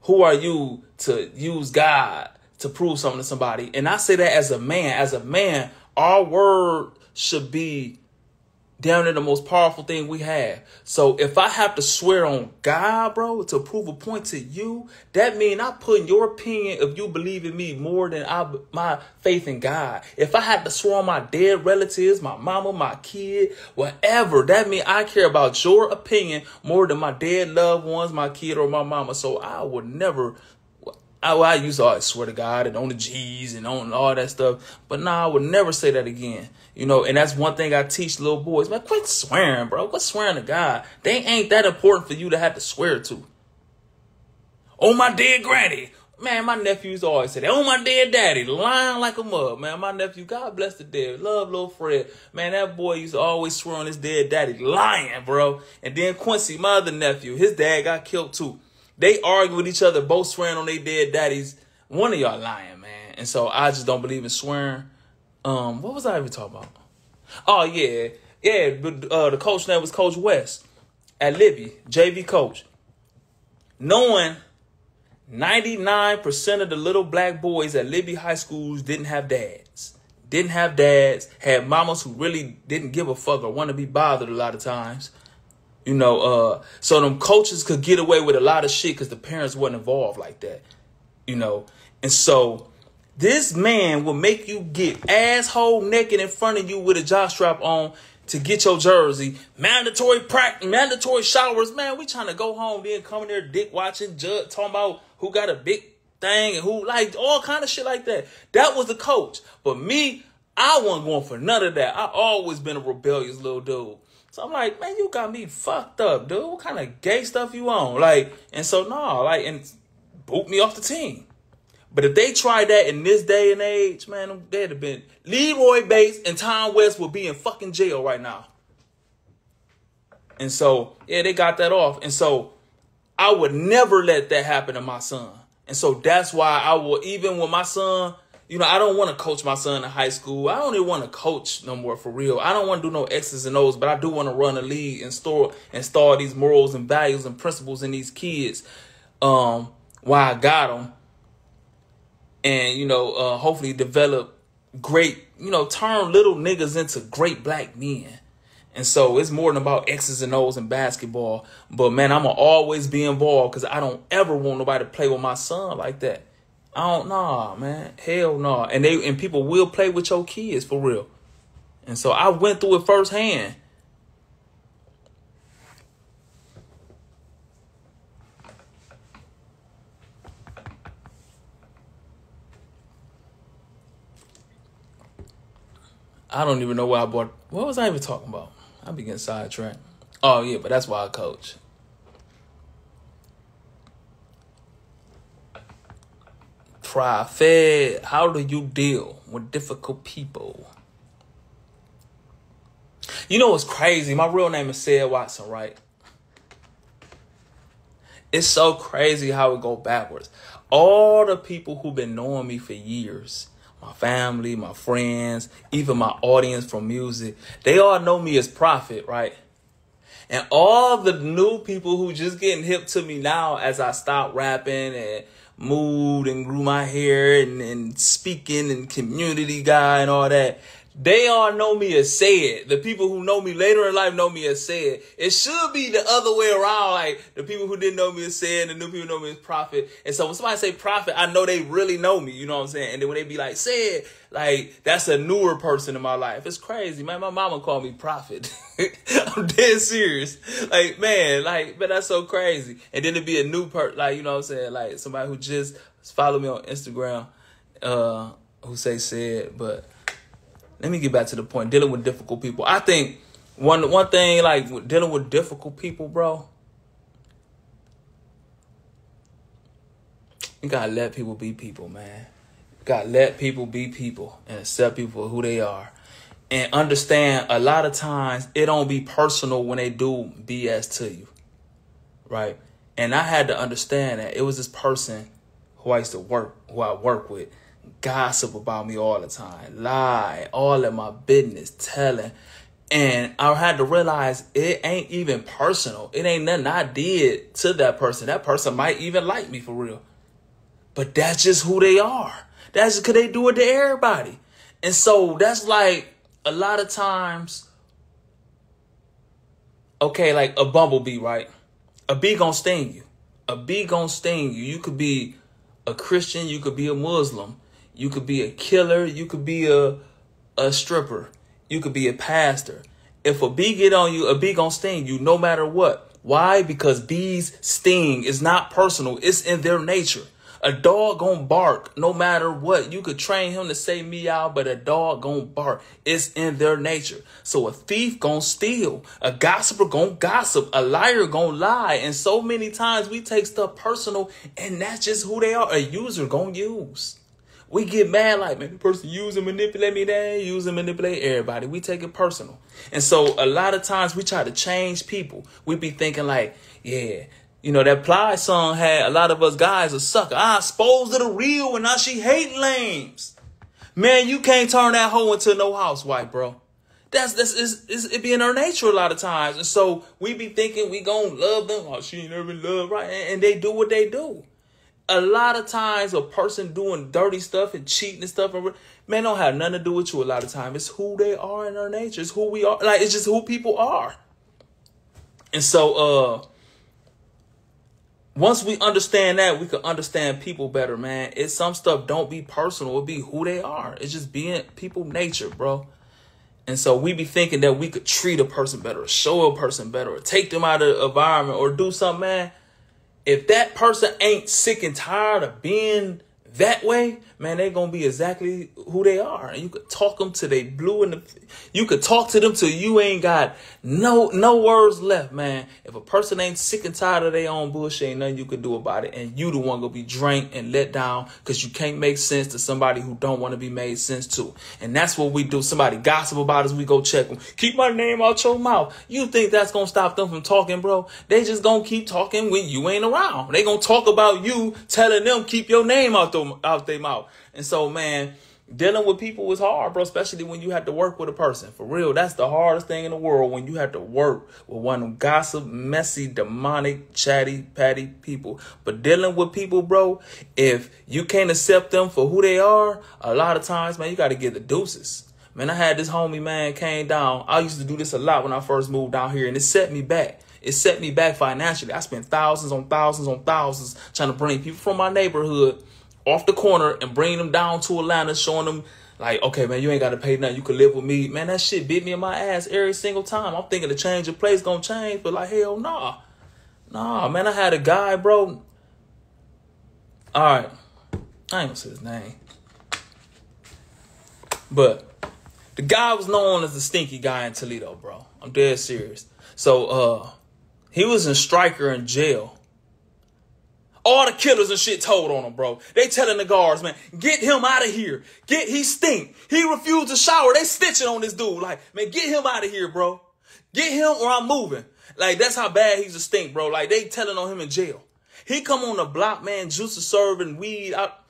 Speaker 1: who are you to use God to prove something to somebody? And I say that as a man. As a man, our word should be damn near the most powerful thing we have. So if I have to swear on God, bro, to prove a point to you, that means I put in your opinion if you believe in me more than my faith in God. If I had to swear on my dead relatives, my mama, my kid, whatever, that means I care about your opinion more than my dead loved ones, my kid, or my mama. So I would never... I used to always swear to God and on the G's and on all that stuff. But nah, I would never say that again. You know, and that's one thing I teach little boys. Man, quit swearing, bro. Quit swearing to God. They ain't that important for you to have to swear to. Oh, my dead granny. Man, my nephews always say that. Oh, my dead daddy. Lying like a mug. Man, my nephew, God bless the dead. Love little Fred. Man, that boy used to always swear on his dead daddy. Lying, bro. And then Quincy, my other nephew, his dad got killed too. They argue with each other, both swearing on their dead daddies. One of y'all lying, man. And so I just don't believe in swearing. What was I even talking about? Oh, yeah. Yeah, the coach name was Coach West at Libby, JV coach. Knowing 99% of the little black boys at Libby high schools didn't have dads. Didn't have dads, had mamas who really didn't give a fuck or want to be bothered a lot of times. You know, so them coaches could get away with a lot of shit because the parents wasn't involved like that, you know. And so this man will make you get asshole naked in front of you with a jockstrap on to get your jersey. Mandatory practice, mandatory showers. Man, we trying to go home, then come in there dick watching, judge, talking about who got a big thing and who, like, all kind of shit like that. That was the coach. But me, I wasn't going for none of that. I always been a rebellious little dude. So I'm like, man, you got me fucked up, dude. What kind of gay stuff you on? Like, and so, nah, like, and boot me off the team. But if they tried that in this day and age, man, they'd have been... Leroy Bates and Tom West would be in fucking jail right now. And so, yeah, they got that off. And so, I would never let that happen to my son. And so, that's why I will, even when my son... You know, I don't want to coach my son in high school. I don't even want to coach no more for real. I don't want to do no X's and O's, but I do want to run a league and install these morals and values and principles in these kids while I got them. And, you know, hopefully develop great, you know, turn little niggas into great black men. And so it's more than about X's and O's and basketball. But, man, I'm going to always be involved because I don't ever want nobody to play with my son like that. I don't know, man. Hell no. And people will play with your kids for real. And so I went through it firsthand. I don't even know why I bought. What was I even talking about? I be getting sidetracked. Oh, yeah, but that's why I coach. Fed, how do you deal with difficult people? You know what's crazy? My real name is Said Watson, right? It's so crazy how it go backwards. All the people who've been knowing me for years, my family, my friends, even my audience from music, they all know me as Prophet, right? And all the new people who just getting hip to me now as I stop rapping and moved and grew my hair and speaking and community guy and all that, they all know me as Said. The people who know me later in life know me as Said. It should be the other way around. Like, the people who didn't know me as Said, the new people know me as Prophet. And so when somebody say Prophet, I know they really know me. You know what I'm saying? And then when they be like Said, like, that's a newer person in my life. It's crazy, man. My mama called me Prophet. I'm dead serious. Like, man, that's so crazy. And then it'd be a new person, like, you know what I'm saying? Like, somebody who just follow me on Instagram, who say Said, but... Let me get back to the point. Dealing with difficult people. I think one thing, like, dealing with difficult people, bro, you gotta let people be people, man. You gotta let people be people and accept people for who they are. And understand a lot of times it don't be personal when they do BS to you, right? And I had to understand that it was this person who I work with, gossip about me all the time, lie, all of my business, telling. And I had to realize it ain't even personal. It ain't nothing I did to that person. That person might even like me for real. But that's just who they are. That's just because they do it to everybody. And so that's like a lot of times okay, like a bumblebee, right? A bee gonna sting you. A bee gonna sting you. You could be a Christian, you could be a Muslim, you could be a killer, you could be a stripper, you could be a pastor. If a bee get on you, a bee gonna sting you no matter what. Why? Because bees sting is not personal. It's in their nature. A dog gonna bark no matter what. You could train him to say meow, but a dog gonna bark. It's in their nature. So a thief gonna steal. A gossiper gonna gossip. A liar gonna lie. And so many times we take stuff personal, and that's just who they are. A user gonna use. We get mad like, man, the person use and manipulate me. They use and manipulate everybody. We take it personal. And so a lot of times we try to change people. We be thinking like, yeah, you know, that Plies song had a lot of us guys a sucker. I exposed to the real and now she hate lames. Man, you can't turn that hoe into no housewife, bro. It be in our nature a lot of times. And so we be thinking we gonna love them. Oh, she ain't never love, right? And they do what they do. A lot of times a person doing dirty stuff and cheating and stuff, man, don't have nothing to do with you a lot of time. It's who they are in their nature. It's who we are. Like, it's just who people are. And so, once we understand that, we can understand people better, man. It's some stuff don't be personal. It be who they are. It's just being people nature, bro. And so we be thinking that we could treat a person better or show a person better or take them out of the environment or do something, man. If that person ain't sick and tired of being that way, man, they gonna be exactly who they are. And you could talk them till they blue in the. You could talk to them till you ain't got no words left, man. If a person ain't sick and tired of their own bullshit, ain't nothing you can do about it. And you the one gonna be drained and let down because you can't make sense to somebody who don't want to be made sense to. And that's what we do. Somebody gossip about us, we go check them. Keep my name out your mouth. You think that's gonna stop them from talking, bro? They just gonna keep talking when you ain't around. They gonna talk about you, telling them keep your name out their mouth. And so, man, dealing with people is hard, bro, especially when you have to work with a person. For real, that's the hardest thing in the world, when you have to work with one of them gossip, messy, demonic, chatty, patty people. But dealing with people, bro, if you can't accept them for who they are, a lot of times, man, you got to get the deuces. Man, I had this homie, man, came down. I used to do this a lot when I first moved down here, and it set me back. It set me back financially. I spent thousands on thousands on thousands trying to bring people from my neighborhood off the corner and bring them down to Atlanta, showing them like, okay, man, you ain't got to pay nothing. You can live with me. Man, that shit bit me in my ass every single time. I'm thinking the change of place gonna change, but like, hell nah. Nah, man, I had a guy, bro. All right. I ain't gonna say his name. But the guy was known as the stinky guy in Toledo, bro. I'm dead serious. So, he was in Stryker in jail. All the killers and shit told on him, bro. They telling the guards, man, get him out of here. He stink. He refused to shower. They stitching on this dude. Like, man, get him out of here, bro. Get him or I'm moving. Like, that's how bad he's a stink, bro. Like, they telling on him in jail. He come on the block, man, juice is serving, weed out.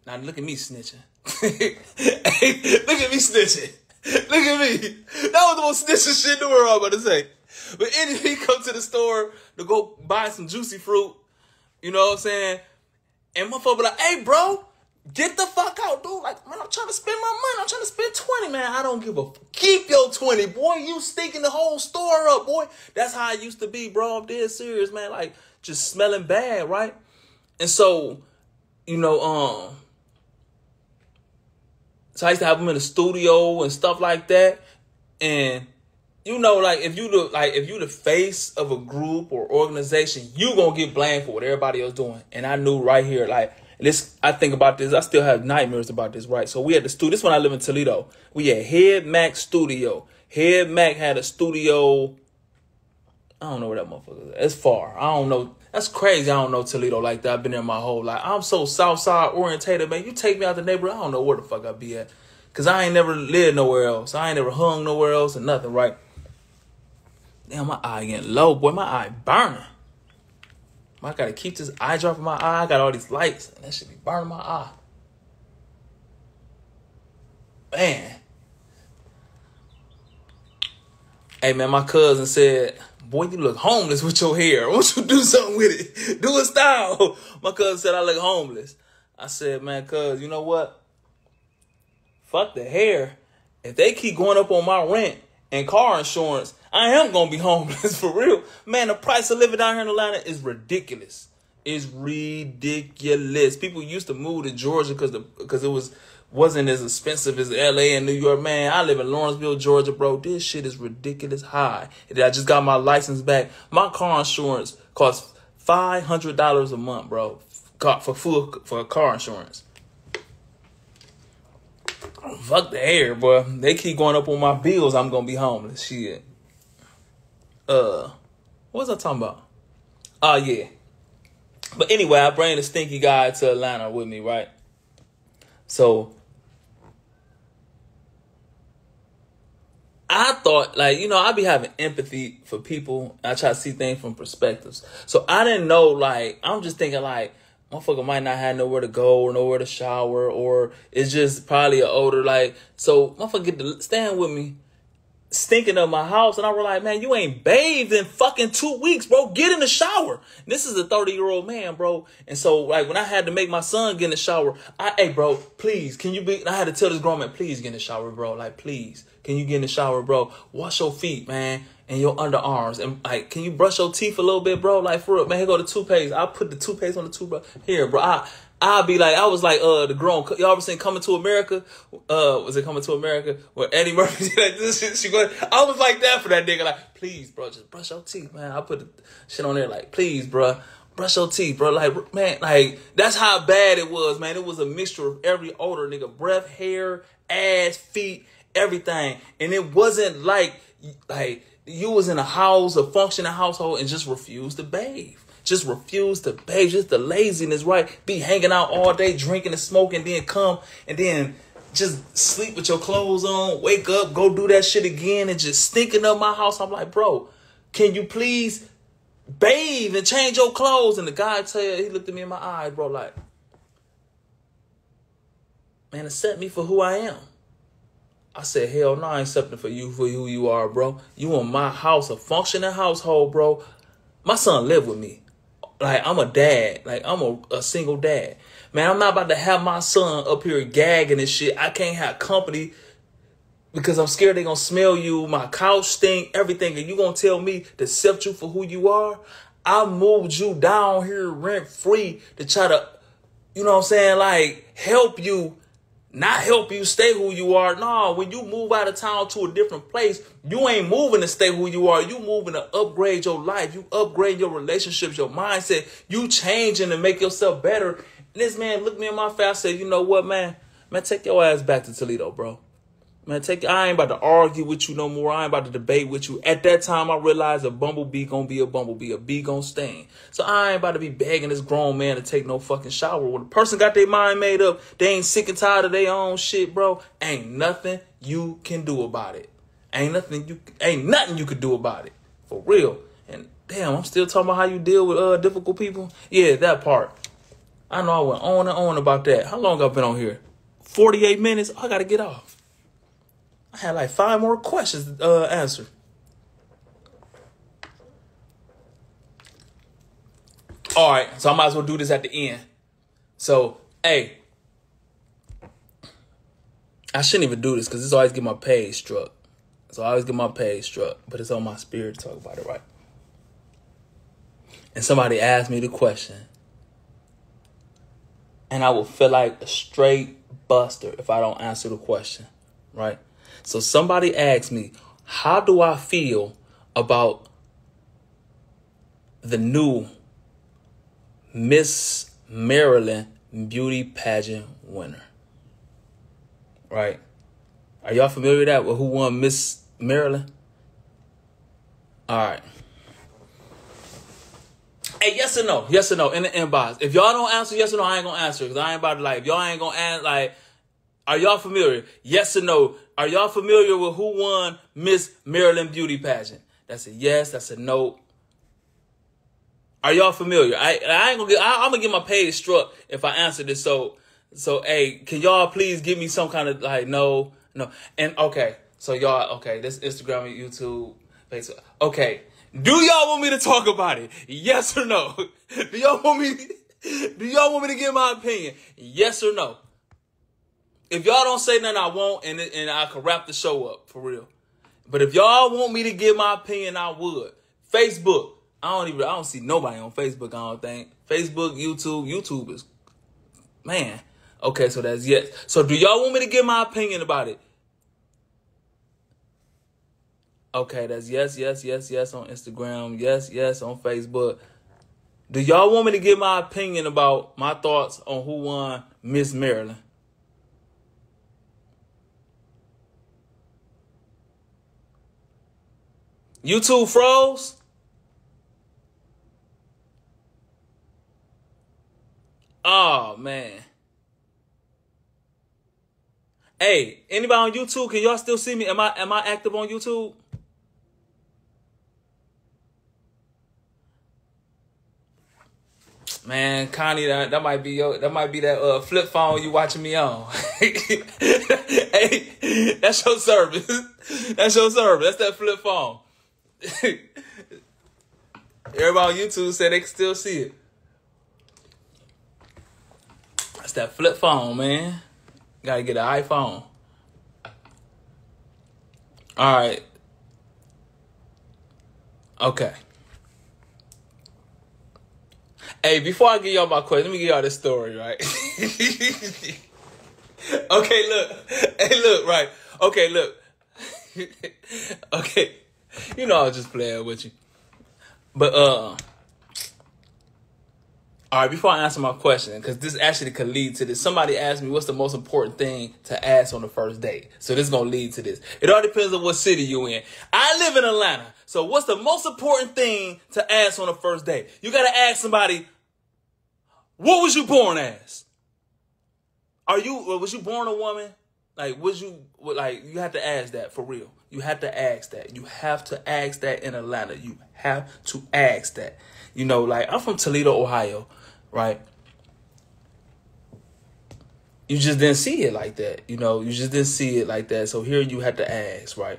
Speaker 1: Now, look at me snitching. Hey, look at me snitching. Look at me. That was the most snitching shit in the world, I'm about to say. But anyway, he come to the store to go buy some juicy fruit. You know what I'm saying? And motherfucker be like, hey, bro, get the fuck out, dude. Like, man, I'm trying to spend my money. I'm trying to spend 20, man. I don't give a fuck. Keep your 20, boy. You stinking the whole store up, boy. That's how I used to be, bro. I'm dead serious, man. Like, just smelling bad, right? And so, you know, so I used to have him in the studio and stuff like that. And you know, like, if you the face of a group or organization, you gonna get blamed for what everybody else doing. And I knew right here, like, this, I think about this, I still have nightmares about this, right? So we had the studio, this when I live in Toledo. We had Head Mac Studio. Head Mac had a studio, I don't know where that motherfucker is. It's far. I don't know. That's crazy. I don't know Toledo like that. I've been there my whole life. I'm so Southside orientated, man. You take me out the neighborhood, I don't know where the fuck I be at. Because I ain't never lived nowhere else. I ain't never hung nowhere else or nothing, right? Damn, my eye getting low, boy. My eye burning. I gotta keep this eye drop in my eye. I got all these lights, and that should be burning my eye. Man. Hey, man, my cousin said, boy, you look homeless with your hair. Why don't you do something with it? Do a style. My cousin said I look homeless. I said, man, cuz, you know what? Fuck the hair. If they keep going up on my rent and car insurance, I am going to be homeless for real. Man, the price of living down here in Atlanta is ridiculous. It's ridiculous. People used to move to Georgia because it wasn't as expensive as LA and New York. Man, I live in Lawrenceville, Georgia, bro. This shit is ridiculous high. I just got my license back. My car insurance costs $500 a month, bro, for car insurance. Fuck the air, bro. They keep going up on my bills. I'm gonna be homeless. Shit. What was I talking about? Oh, yeah. But anyway, I bring the stinky guy to Atlanta with me, right? So I thought, like, you know, I be having empathy for people. I try to see things from perspectives. So I didn't know, like, I'm just thinking, like, motherfucker might not have nowhere to go or nowhere to shower, or it's just probably an odor. Like, so motherfucker get to stand with me, stinking up my house, and I was like, man, you ain't bathed in fucking 2 weeks, bro. Get in the shower. This is a 30-year-old man, bro. And so, like, when I had to make my son get in the shower, hey, bro, please, can you be, and I had to tell this grown man, please get in the shower, bro. Like, please, can you get in the shower, bro? Wash your feet, man, and your underarms. And, like, can you brush your teeth a little bit, bro? Like, for real, man, here go the toothpaste. I'll put the toothpaste on the toothbrush. Here, bro, I'll be like, I was like, the grown, y'all ever seen Coming to America? Was it Coming to America? Where Eddie Murphy did like this shit, I was like that for that nigga. Like, please, bro, just brush your teeth, man. I put the shit on there like, please, bro, brush your teeth, bro. Like, man, like, that's how bad it was, man. It was a mixture of every odor, nigga. Breath, hair, ass, feet, everything. And it wasn't like you was in a house, a functioning household, and just refused to bathe. Just refuse to bathe. Just the laziness, right? Be hanging out all day, drinking and smoking, then come and then just sleep with your clothes on, wake up, go do that shit again, and just stinking up my house. I'm like, bro, can you please bathe and change your clothes? And the guy he looked at me in my eyes, bro, like, man, accept me for who I am. I said, hell no, I ain't accepting for who you are, bro. You in my house, a functioning household, bro. My son live with me. Like, I'm a dad. Like, I'm a single dad. Man, I'm not about to have my son up here gagging and shit. I can't have company because I'm scared they gonna smell you. My couch stink, everything. And you gonna tell me to accept you for who you are? I moved you down here rent free to try to, you know what I'm saying, like, help you. Not help you stay who you are. No, when you move out of town to a different place, you ain't moving to stay who you are. You moving to upgrade your life. You upgrade your relationships, your mindset. You changing to make yourself better. And this man looked me in my face and said, you know what, man? Man, take your ass back to Toledo, bro. Man, I ain't about to argue with you no more. I ain't about to debate with you. At that time, I realized a bumblebee gonna be a bumblebee. A bee gonna sting. So I ain't about to be begging this grown man to take no fucking shower. When a person got their mind made up, they ain't sick and tired of their own shit, bro. Ain't nothing you can do about it. Ain't nothing you could do about it. For real. And damn, I'm still talking about how you deal with difficult people. Yeah, that part. I know I went on and on about that. How long I've been on here? 48 minutes? I gotta get off. I had like 5 more questions to answer. All right, so I might as well do this at the end. So, hey, I shouldn't even do this because this always get my page struck. So I always get my page struck, but it's on my spirit to talk about it, right? And somebody asked me the question, and I will feel like a straight buster if I don't answer the question, right? So somebody asked me, how do I feel about the new Miss Maryland beauty pageant winner? Right? Are y'all familiar with that? With who won Miss Maryland? All right. Hey, yes or no? Yes or no in the inbox. If y'all don't answer yes or no, I ain't gonna answer because I ain't about to if y'all ain't gonna answer are y'all familiar? Yes or no? Are y'all familiar with who won Miss Maryland beauty pageant? That's a yes. That's a no. Are y'all familiar? I ain't gonna I'm gonna get my page struck if I answer this. So hey, can y'all please give me some kind of no. And okay, so y'all this Instagram and YouTube, Facebook. Okay, do y'all want me to talk about it? Yes or no? Do y'all want me to give my opinion? Yes or no? If y'all don't say nothing, I won't, and I can wrap the show up, for real. But if y'all want me to give my opinion, I would. Facebook. I don't see nobody on Facebook, I don't think. Facebook, YouTube is, man. Okay, so that's yes. So do y'all want me to give my opinion about it? Okay, that's yes on Instagram. Yes on Facebook. Do y'all want me to give my opinion about my thoughts on who won Miss Maryland? YouTube froze? Oh, man. Hey, anybody on YouTube, can y'all still see me? Am I active on YouTube? Man, Connie, that might be that flip phone you watching me on. Hey, that's your service. That's your service. That's that flip phone. Everybody on YouTube said they can still see it. That's that flip phone, man. Gotta get an iPhone. All right. Okay. Hey, before I give y'all my question, let me give y'all this story, right? Okay, look. Hey, look, right. Okay, look. Okay. You know I was just playing with you. But, all right, before I answer my question, because this actually could lead to this. Somebody asked me what's the most important thing to ask on the first date. So this is going to lead to this. It all depends on what city you in. I live in Atlanta. So what's the most important thing to ask on the first date? You got to ask somebody, what was you born as? Was you born a woman? Like, you have to ask that for real. You have to ask that. You have to ask that in Atlanta. You have to ask that. You know, like, I'm from Toledo, Ohio, right? You just didn't see it like that. You know, you just didn't see it like that. So here you had to ask, right?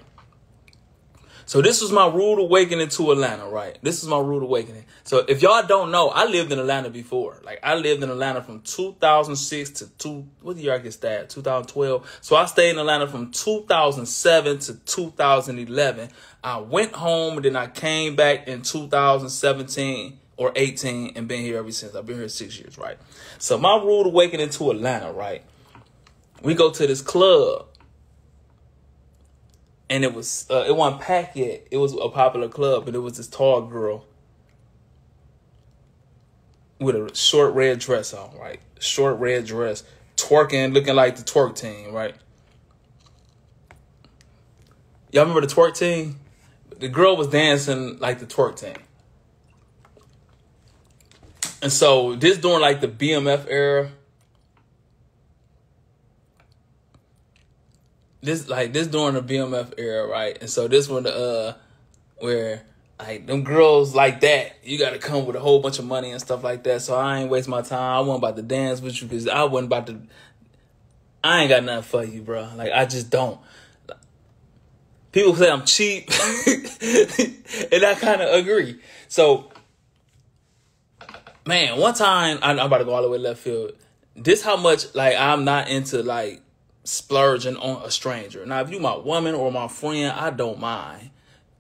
Speaker 1: So this was my rude awakening to Atlanta, right? This is my rude awakening. So if y'all don't know, I lived in Atlanta before. Like, I lived in Atlanta from 2006 to what year I get stabbed? 2012. So I stayed in Atlanta from 2007 to 2011. I went home and then I came back in 2017 or 18 and been here ever since. I've been here 6 years, right? So my rude awakening to Atlanta, right? We go to this club. And it wasn't packed yet. It was a popular club, but it was this tall girl with a short red dress on, right? Short red dress, twerking, looking like the twerk team, right? Y'all remember the twerk team? The girl was dancing like the twerk team. And so this during like the BMF era. This during the BMF era, right? And so this one, where like them girls like that, you got to come with a whole bunch of money and stuff like that. So I ain't waste my time. I wasn't about to dance with you because I ain't got nothing for you, bro. Like, I just don't. People say I'm cheap, and I kind of agree. So, man, one time I'm about to go all the way left field. This how much like I'm not into like splurging on a stranger. Now, if you my woman or my friend, I don't mind.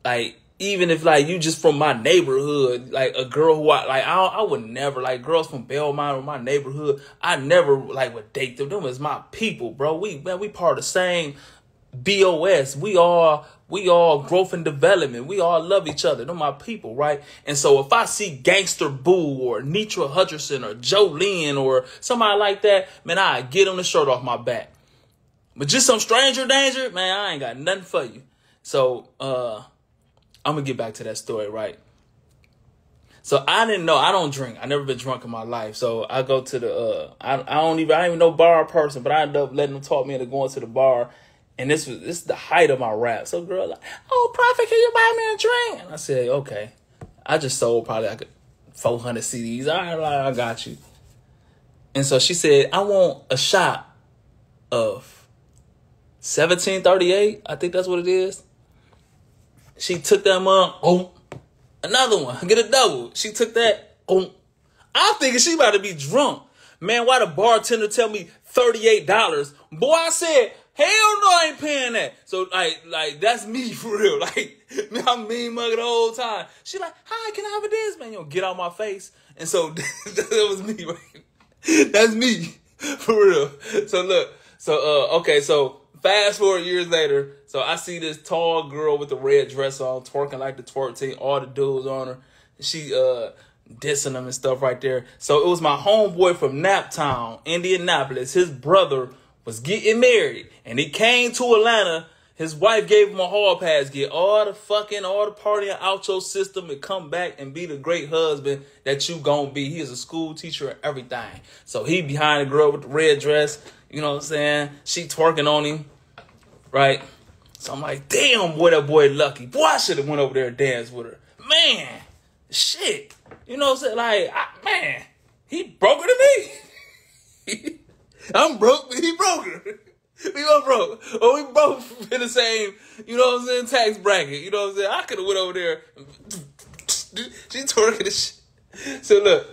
Speaker 1: Like, even if like you just from my neighborhood, like a girl who I would never, like, girls from Belmont or my neighborhood, I never like would date them. Them is my people, bro. We part of the same BOS. We all growth and development. We all love each other. They're my people, right? And so if I see Gangster Boo or Nitra Hutcherson or Jolene or somebody like that, man, I get them the shirt off my back. But just some stranger danger, man, I ain't got nothing for you. So, I'm going to get back to that story, right? So I didn't know. I don't drink. I never been drunk in my life. So I go to the, I ain't even no bar person, but I ended up letting them talk me into going to the bar. And this is the height of my rap. So girl like, oh, Prophet, can you buy me a drink? And I said, okay. I just sold probably like 400 CDs. All right, I got you. And so she said, I want a shot of 1738. I think that's what it is. She took that mug. Oh, another one. Get a double. She took that. Oh, I'm thinking she about to be drunk. Man, why the bartender tell me $38? Boy, I said hell no, I ain't paying that. So like that's me for real. Like, man, I'm mean mugging the whole time. She like, hi, can I have a dance, man? You know, get out my face. And so that was me, right? That's me for real. So look, okay, so fast forward years later, so I see this tall girl with the red dress on, twerking like the twerk team, all the dudes on her. She dissing them and stuff right there. So it was my homeboy from Naptown, Indianapolis. His brother was getting married, and he came to Atlanta. His wife gave him a hall pass, get all the partying out your system and come back and be the great husband that you gonna be. He is a school teacher and everything. So he behind the girl with the red dress, you know what I'm saying? She twerking on him, right? So I'm like, damn, boy, that boy lucky. Boy, I should have went over there and danced with her. Man, shit. You know what I'm saying? Like, man, he broker than me. I'm broke, but he broker. We both broke. Or we both in the same, you know what I'm saying, tax bracket. You know what I'm saying? I could have went over there. She twerking this shit. So look.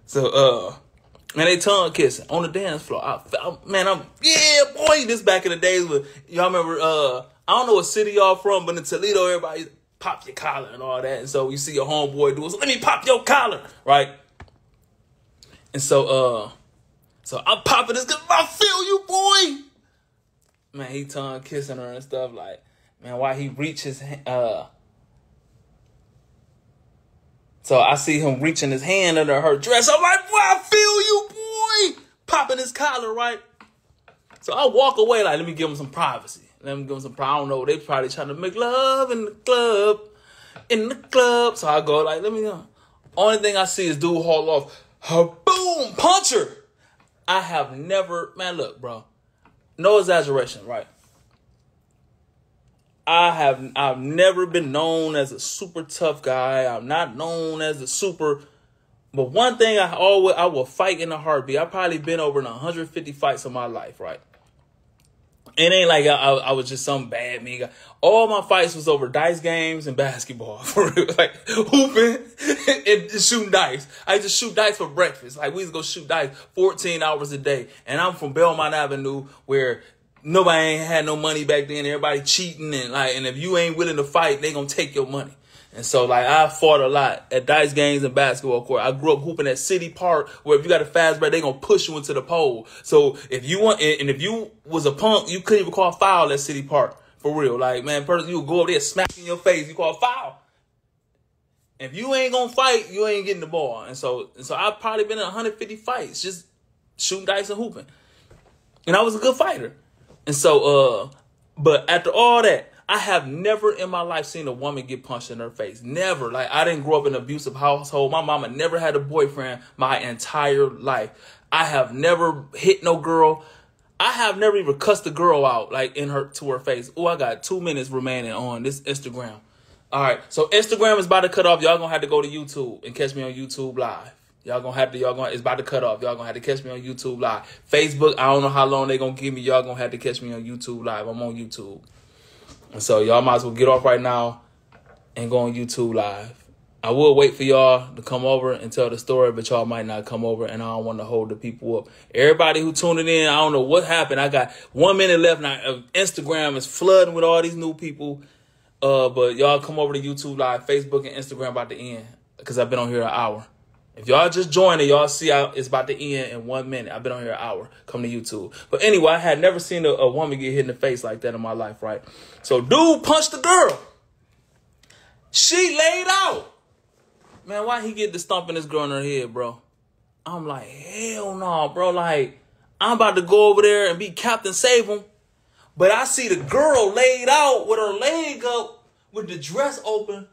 Speaker 1: So, man, they tongue kissing on the dance floor. Yeah, boy, this back in the days with, y'all remember, I don't know what city y'all from, but in Toledo, everybody pop your collar and all that. And so you see your homeboy do it. So let me pop your collar, right? And so I'm popping this because I feel you, boy. Man, he tongue kissing her and stuff like, man, why he reaches, so I see him reaching his hand under her dress. I'm like, boy, I feel you, boy. Popping his collar, right? So I walk away like, let me give him some privacy. I don't know. They probably trying to make love in the club. So I go like, let me know. Only thing I see is dude haul off. Boom, punch her. I have never, man, look, bro. No exaggeration, right? I've never been known as a super tough guy. I'm not known as a super, but one thing I will fight in a heartbeat. I've probably been over 150 fights in my life, right? It ain't like I was just some bad me guy. All my fights was over dice games and basketball. For real. Like hooping and shooting dice. I used to shoot dice for breakfast. Like we used to go shoot dice 14 hours a day. And I'm from Belmont Avenue where nobody ain't had no money back then. Everybody cheating and if you ain't willing to fight, they gonna take your money. And so, like, I fought a lot at dice games and basketball court. I grew up hooping at City Park, where if you got a fast break, they gonna push you into the pole. So if you want, and if you was a punk, you couldn't even call foul at City Park for real. Like, man, you would go over there, smack in your face, you call foul. If you ain't gonna fight, you ain't getting the ball. And so I've probably been in 150 fights, just shooting dice and hooping. And I was a good fighter. And so, but after all that, I have never in my life seen a woman get punched in her face. Never. Like, I didn't grow up in an abusive household. My mama never had a boyfriend my entire life. I have never hit no girl. I have never even cussed a girl out, like, to her face. Oh, I got 2 minutes remaining on this Instagram. All right. So Instagram is about to cut off. Y'all gonna have to go to YouTube and catch me on YouTube Live. It's about to cut off. Y'all gonna have to catch me on YouTube Live. Facebook, I don't know how long they gonna give me. Y'all gonna have to catch me on YouTube Live. I'm on YouTube. And so y'all might as well get off right now and go on YouTube Live. I will wait for y'all to come over and tell the story, but y'all might not come over, and I don't want to hold the people up. Everybody who tuning in, I don't know what happened. I got 1 minute left now. Instagram is flooding with all these new people. But y'all come over to YouTube Live. Facebook and Instagram about to end because I've been on here an hour. If y'all just joined it, y'all see how it's about to end in 1 minute. I've been on here an hour. Come to YouTube. But anyway, I had never seen a woman get hit in the face like that in my life, right? So dude punched the girl. She laid out. Man, why he get the stomping this girl in her head, bro? I'm like, hell no, bro. Like, I'm about to go over there and be Captain Save-'em. But I see the girl laid out with her leg up with the dress open.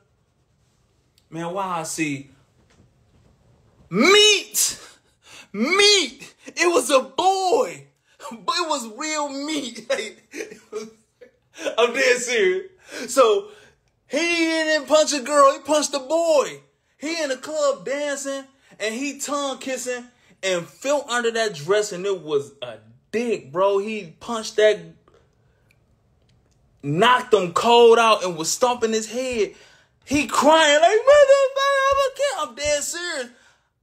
Speaker 1: Man, why I see meat. It was a boy. But it was real meat. I'm dead serious. So he didn't punch a girl. He punched a boy. He in the club dancing and he tongue kissing and fell under that dress and it was a dick, bro. He punched that, knocked him cold out and was stomping his head. He crying like, motherfucker, I'm dead serious.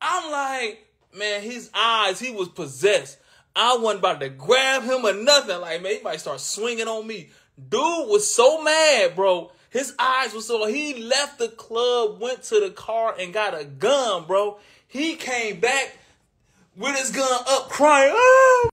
Speaker 1: I'm like, man, his eyes, he was possessed. I wasn't about to grab him or nothing. Like, man, he might start swinging on me. Dude was so mad, bro. His eyes were so... He left the club, went to the car, and got a gun, bro. He came back with his gun up crying. Oh!